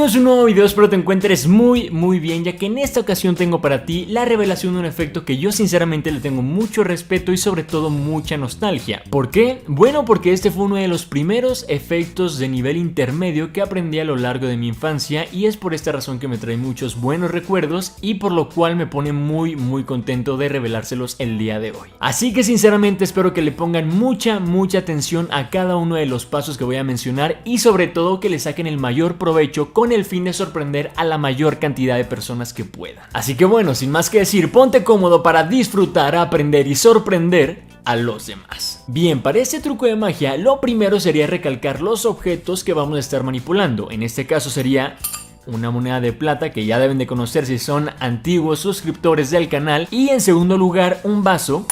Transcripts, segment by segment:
Bienvenidos a un nuevo video, espero te encuentres muy bien, ya que en esta ocasión tengo para ti la revelación de un efecto que yo sinceramente le tengo mucho respeto y sobre todo mucha nostalgia. ¿Por qué? Bueno, porque este fue uno de los primeros efectos de nivel intermedio que aprendí a lo largo de mi infancia y es por esta razón que me trae muchos buenos recuerdos y por lo cual me pone muy contento de revelárselos el día de hoy. Así que sinceramente espero que le pongan mucha atención a cada uno de los pasos que voy a mencionar y sobre todo que le saquen el mayor provecho con el fin de sorprender a la mayor cantidad de personas que puedan. Así que bueno, sin más que decir, ponte cómodo para disfrutar, aprender y sorprender a los demás. Bien, para este truco de magia, lo primero sería recalcar los objetos que vamos a estar manipulando. En este caso sería una moneda de plata, que ya deben de conocer si son antiguos suscriptores del canal, y en segundo lugar un vaso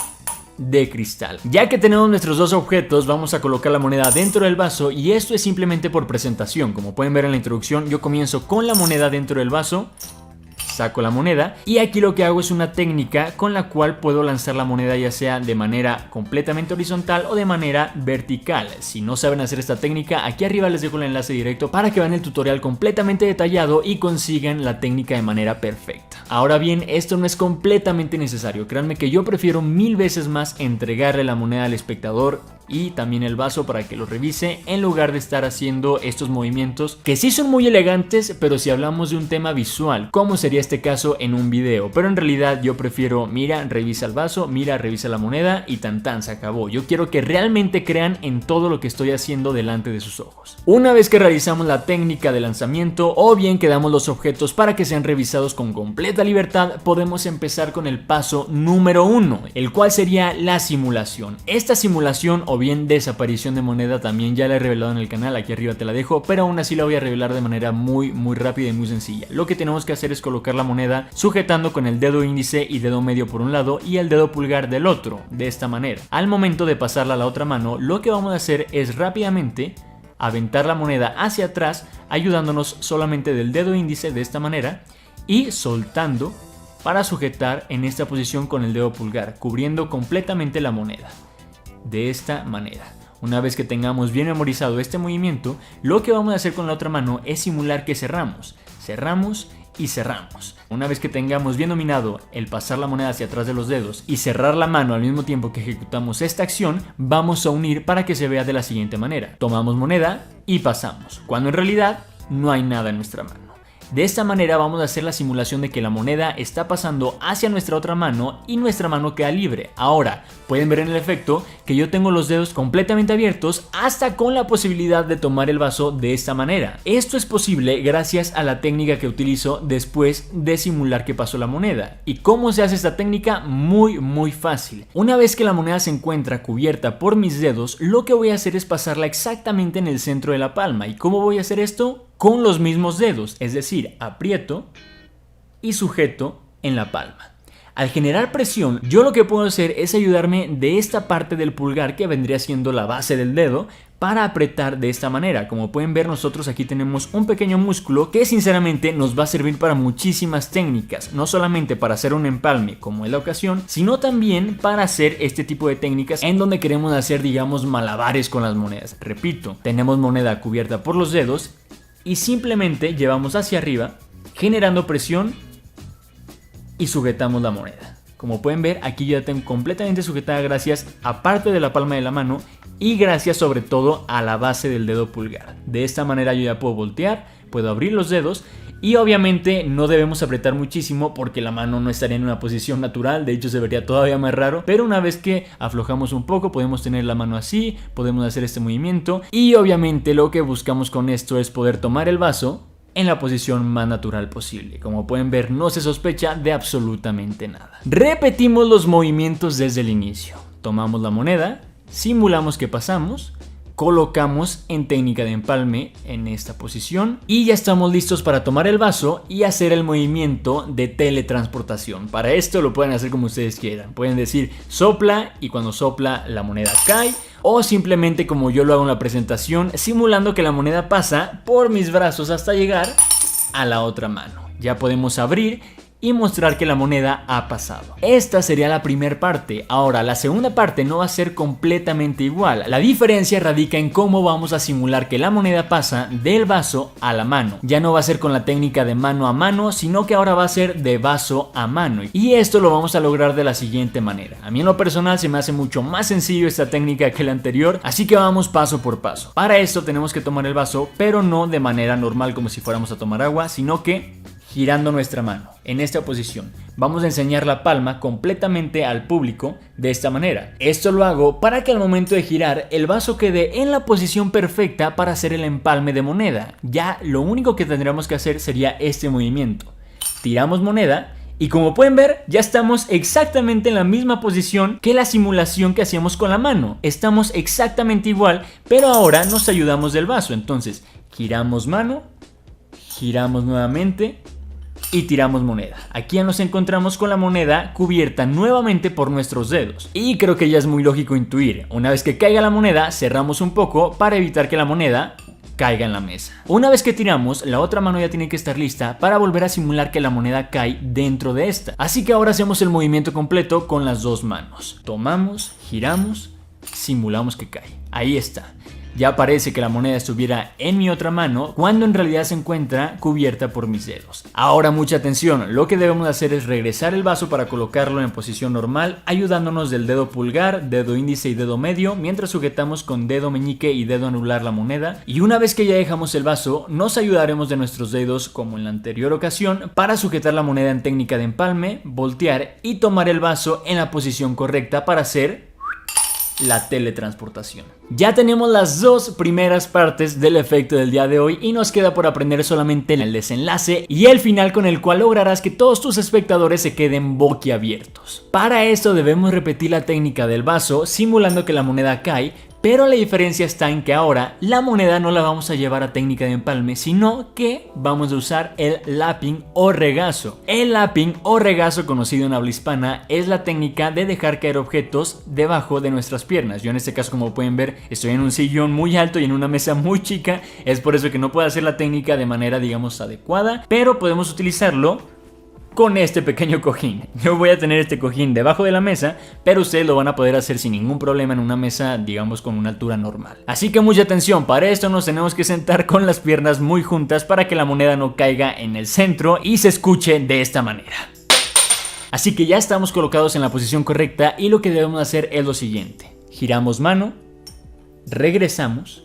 de cristal. Ya que tenemos nuestros dos objetos, vamos a colocar la moneda dentro del vaso y esto es simplemente por presentación. Como pueden ver en la introducción, yo comienzo con la moneda dentro del vaso, saco la moneda y aquí lo que hago es una técnica con la cual puedo lanzar la moneda ya sea de manera completamente horizontal o de manera vertical. Si no saben hacer esta técnica, aquí arriba les dejo el enlace directo para que vean el tutorial completamente detallado y consigan la técnica de manera perfecta. Ahora bien, esto no es completamente necesario, créanme que yo prefiero 1000 veces más entregarle la moneda al espectador y también el vaso para que lo revise en lugar de estar haciendo estos movimientos que sí son muy elegantes, pero si hablamos de un tema visual, como sería este caso en un video, pero en realidad yo prefiero, mira, revisa el vaso, mira, revisa la moneda y tan se acabó. Yo quiero que realmente crean en todo lo que estoy haciendo delante de sus ojos. Una vez que realizamos la técnica de lanzamiento o bien que damos los objetos para que sean revisados con completa libertad, podemos empezar con el paso número 1, el cual sería la simulación. Esta simulación o bien desaparición de moneda también ya la he revelado en el canal, aquí arriba te la dejo, pero aún así la voy a revelar de manera muy rápida y muy sencilla. Lo que tenemos que hacer es colocar la moneda sujetando con el dedo índice y dedo medio por un lado y el dedo pulgar del otro, de esta manera. Al momento de pasarla a la otra mano, lo que vamos a hacer es rápidamente aventar la moneda hacia atrás, ayudándonos solamente del dedo índice de esta manera y soltando para sujetar en esta posición con el dedo pulgar, cubriendo completamente la moneda. De esta manera. Una vez que tengamos bien memorizado este movimiento, lo que vamos a hacer con la otra mano es simular que cerramos y cerramos. Una vez que tengamos bien dominado el pasar la moneda hacia atrás de los dedos y cerrar la mano al mismo tiempo que ejecutamos esta acción, vamos a unir para que se vea de la siguiente manera. Tomamos moneda y pasamos, cuando en realidad no hay nada en nuestra mano. De esta manera vamos a hacer la simulación de que la moneda está pasando hacia nuestra otra mano y nuestra mano queda libre. Ahora, pueden ver en el efecto que yo tengo los dedos completamente abiertos hasta con la posibilidad de tomar el vaso de esta manera. Esto es posible gracias a la técnica que utilizo después de simular que pasó la moneda. ¿Y cómo se hace esta técnica? Muy fácil. Una vez que la moneda se encuentra cubierta por mis dedos, lo que voy a hacer es pasarla exactamente en el centro de la palma. ¿Y cómo voy a hacer esto? Con los mismos dedos, es decir, aprieto y sujeto en la palma. Al generar presión, yo lo que puedo hacer es ayudarme de esta parte del pulgar que vendría siendo la base del dedo para apretar de esta manera. Como pueden ver, nosotros aquí tenemos un pequeño músculo que sinceramente nos va a servir para muchísimas técnicas, no solamente para hacer un empalme como es la ocasión, sino también para hacer este tipo de técnicas en donde queremos hacer, digamos, malabares con las monedas. Repito, tenemos moneda cubierta por los dedos y simplemente llevamos hacia arriba generando presión y sujetamos la moneda. Como pueden ver, aquí ya tengo completamente sujetada gracias a parte de la palma de la mano y gracias sobre todo a la base del dedo pulgar. De esta manera yo ya puedo voltear, puedo abrir los dedos y obviamente no debemos apretar muchísimo porque la mano no estaría en una posición natural, de hecho se vería todavía más raro, pero una vez que aflojamos un poco podemos tener la mano así, podemos hacer este movimiento y obviamente lo que buscamos con esto es poder tomar el vaso en la posición más natural posible. Como pueden ver, no se sospecha de absolutamente nada. Repetimos los movimientos desde el inicio. Tomamos la moneda, simulamos que pasamos, colocamos en técnica de empalme en esta posición y ya estamos listos para tomar el vaso y hacer el movimiento de teletransportación. Para esto lo pueden hacer como ustedes quieran. Pueden decir sopla y cuando sopla la moneda cae, o simplemente como yo lo hago en la presentación, simulando que la moneda pasa por mis brazos hasta llegar a la otra mano. Ya podemos abrir y mostrar que la moneda ha pasado. Esta sería la primera parte. Ahora, la segunda parte no va a ser completamente igual. La diferencia radica en cómo vamos a simular que la moneda pasa del vaso a la mano. Ya no va a ser con la técnica de mano a mano, sino que ahora va a ser de vaso a mano. Y esto lo vamos a lograr de la siguiente manera. A mí en lo personal se me hace mucho más sencillo esta técnica que la anterior, así que vamos paso por paso. Para esto tenemos que tomar el vaso, pero no de manera normal como si fuéramos a tomar agua, sino que girando nuestra mano en esta posición. Vamos a enseñar la palma completamente al público de esta manera. Esto lo hago para que al momento de girar el vaso quede en la posición perfecta para hacer el empalme de moneda. Ya lo único que tendríamos que hacer sería este movimiento. Tiramos moneda y como pueden ver ya estamos exactamente en la misma posición que la simulación que hacíamos con la mano. Estamos exactamente igual, pero ahora nos ayudamos del vaso. Entonces giramos mano, giramos nuevamente y tiramos moneda. Aquí ya nos encontramos con la moneda cubierta nuevamente por nuestros dedos. Y creo que ya es muy lógico intuir. Una vez que caiga la moneda, cerramos un poco para evitar que la moneda caiga en la mesa. Una vez que tiramos, la otra mano ya tiene que estar lista para volver a simular que la moneda cae dentro de esta. Así que ahora hacemos el movimiento completo con las dos manos. Tomamos, giramos, simulamos que cae. Ahí está. Ya parece que la moneda estuviera en mi otra mano cuando en realidad se encuentra cubierta por mis dedos. Ahora mucha atención, lo que debemos hacer es regresar el vaso para colocarlo en posición normal, ayudándonos del dedo pulgar, dedo índice y dedo medio, mientras sujetamos con dedo meñique y dedo anular la moneda. Y una vez que ya dejamos el vaso, nos ayudaremos de nuestros dedos como en la anterior ocasión para sujetar la moneda en técnica de empalme, voltear y tomar el vaso en la posición correcta para hacer la teletransportación. Ya tenemos las dos primeras partes del efecto del día de hoy y nos queda por aprender solamente el desenlace y el final, con el cual lograrás que todos tus espectadores se queden boquiabiertos. Para esto debemos repetir la técnica del vaso simulando que la moneda cae, pero la diferencia está en que ahora la moneda no la vamos a llevar a técnica de empalme, sino que vamos a usar el lapping o regazo. El lapping o regazo, conocido en habla hispana, es la técnica de dejar caer objetos debajo de nuestras piernas. Yo en este caso, como pueden ver, estoy en un sillón muy alto y en una mesa muy chica. Es por eso que no puedo hacer la técnica de manera, digamos, adecuada, pero podemos utilizarlo con este pequeño cojín. Yo voy a tener este cojín debajo de la mesa, pero ustedes lo van a poder hacer sin ningún problema en una mesa, digamos, con una altura normal. Así que mucha atención, para esto nos tenemos que sentar con las piernas muy juntas para que la moneda no caiga en el centro y se escuche de esta manera. Así que ya estamos colocados en la posición correcta y lo que debemos hacer es lo siguiente. Giramos mano, regresamos,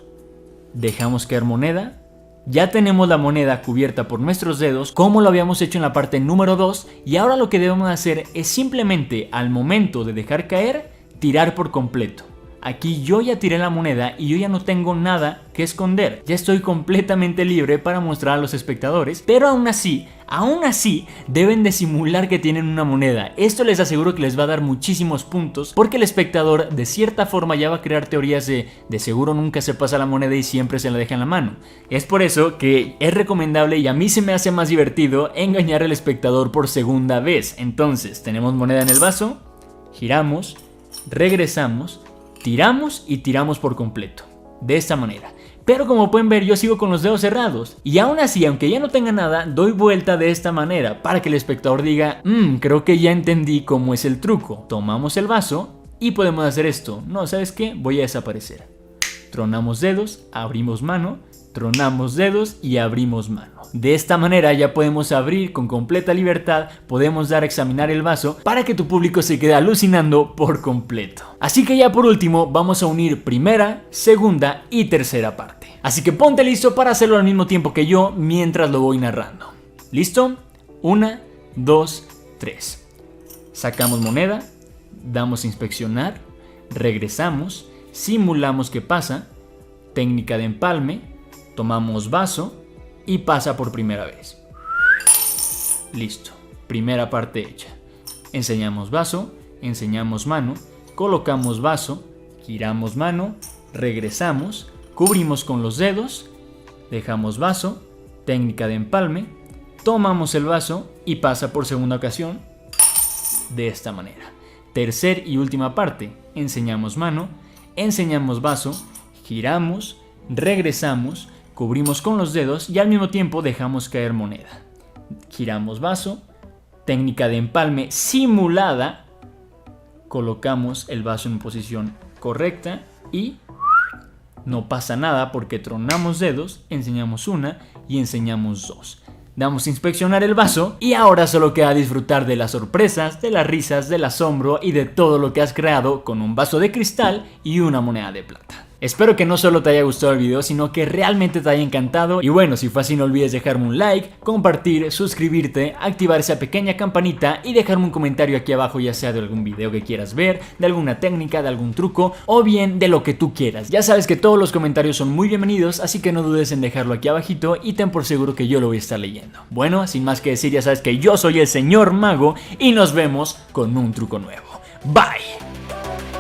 dejamos caer moneda. Ya tenemos la moneda cubierta por nuestros dedos, como lo habíamos hecho en la parte número 2, y ahora lo que debemos hacer es simplemente, al momento de dejar caer, tirar por completo. Aquí yo ya tiré la moneda y yo ya no tengo nada que esconder. Ya estoy completamente libre para mostrar a los espectadores, pero aún así deben de simular que tienen una moneda. Esto les aseguro que les va a dar muchísimos puntos, porque el espectador de cierta forma ya va a crear teorías de seguro nunca se pasa la moneda y siempre se la deja en la mano. Es por eso que es recomendable, y a mí se me hace más divertido, engañar al espectador por segunda vez. Entonces tenemos moneda en el vaso, giramos, regresamos, tiramos y tiramos por completo. De esta manera. Pero como pueden ver, yo sigo con los dedos cerrados. Y aún así, aunque ya no tenga nada, doy vuelta de esta manera para que el espectador diga, creo que ya entendí cómo es el truco. Tomamos el vaso y podemos hacer esto. No, ¿sabes qué? Voy a desaparecer. Tronamos dedos, abrimos mano, tronamos dedos y abrimos mano. De esta manera ya podemos abrir con completa libertad, podemos dar a examinar el vaso para que tu público se quede alucinando por completo. Así que ya por último vamos a unir primera, segunda y tercera parte. Así que ponte listo para hacerlo al mismo tiempo que yo mientras lo voy narrando. ¿Listo? 1, 2, 3. Sacamos moneda, damos a inspeccionar, regresamos, simulamos que pasa, técnica de empalme, tomamos vaso y pasa por primera vez. Listo, primera parte hecha. Enseñamos vaso, enseñamos mano, colocamos vaso, giramos mano, regresamos, cubrimos con los dedos, dejamos vaso, técnica de empalme, tomamos el vaso y pasa por segunda ocasión de esta manera. Tercer y última parte, enseñamos mano, enseñamos vaso, giramos, regresamos, cubrimos con los dedos y al mismo tiempo dejamos caer moneda. Giramos vaso, técnica de empalme simulada, colocamos el vaso en posición correcta y no pasa nada porque tronamos dedos, enseñamos una y enseñamos dos. Damos a inspeccionar el vaso y ahora solo queda disfrutar de las sorpresas, de las risas, del asombro y de todo lo que has creado con un vaso de cristal y una moneda de plata. Espero que no solo te haya gustado el video, sino que realmente te haya encantado. Y bueno, si fue así, no olvides dejarme un like, compartir, suscribirte, activar esa pequeña campanita y dejarme un comentario aquí abajo, ya sea de algún video que quieras ver, de alguna técnica, de algún truco o bien de lo que tú quieras. Ya sabes que todos los comentarios son muy bienvenidos, así que no dudes en dejarlo aquí abajito y ten por seguro que yo lo voy a estar leyendo. Bueno, sin más que decir, ya sabes que yo soy el señor Mago y nos vemos con un truco nuevo. Bye.